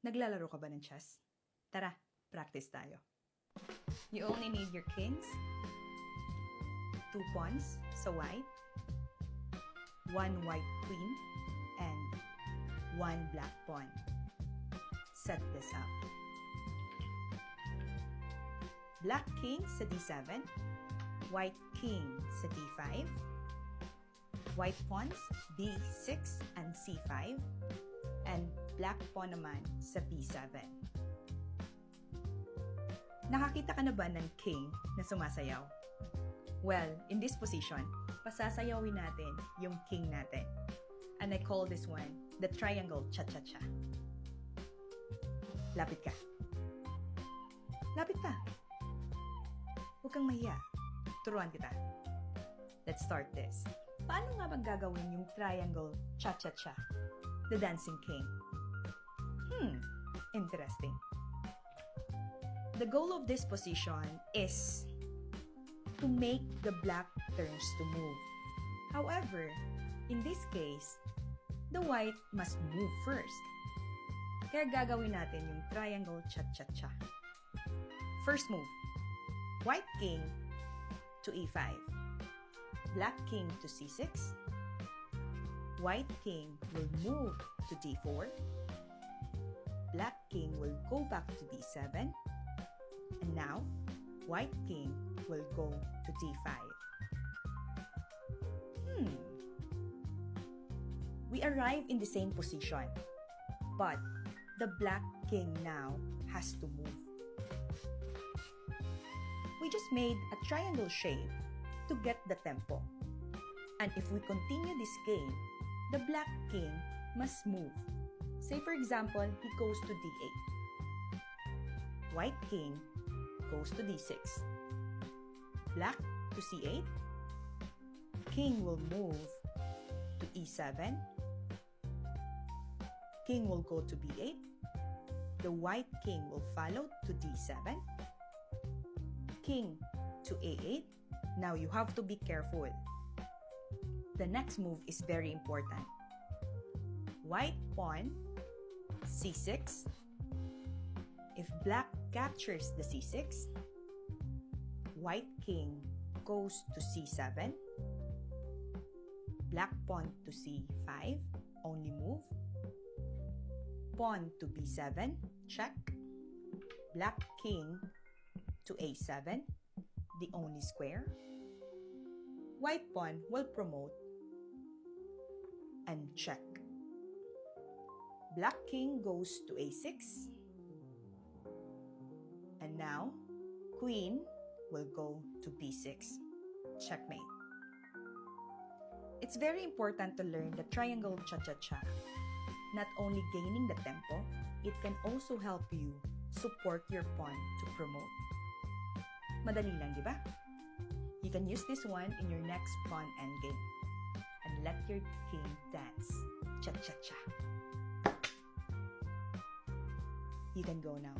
Naglalaro ka ba ng chess? Tara, practice tayo. You only need your kings, 2 pawns sa white, 1 white queen, and 1 black pawn. Set this up. Black king sa d7, white king sa d5, white pawns b6 and c5, and black pawn naman sa b7. Nakakita ka na ba ng king na sumasayaw? Well, in this position, pasasayawin natin yung king natin. And I call this one the triangle cha-cha-cha. Lapit ka. Lapit ka. Huwag kang mahiya. Turuan kita. Let's start this. Paano nga bang gagawin yung triangle cha-cha-cha? The dancing king. Interesting. The goal of this position is to make the black turns to move. However, in this case, the white must move first. Kaya gagawin natin yung triangle cha-cha-cha. First move, white king to e5, black king to c6, white king will move to d4, black king will go back to d7, and now white king will go to d5. We arrive in the same position, but the black king now has to move. We just made a triangle shape to get the tempo. And if we continue this game, the black king must move. Say for example, he goes to d8. White king goes to d6. Black to c8. King will move to e7. King will go to b8. The white king will follow to d7. King to a8. Now you have to be careful. The next move is very important. White pawn c6. If black captures the c6, white king goes to c7. Black pawn to c5, only move. Pawn to b7, check. Black king to a7, the only square. White pawn will promote and check. Black king goes to a6. And now, queen will go to b6. Checkmate. It's very important to learn the triangle cha-cha-cha. Not only gaining the tempo, it can also help you support your pawn to promote. Madali lang, di ba? You can use this one in your next pawn endgame. And let your king dance. Cha-cha-cha. You can go now.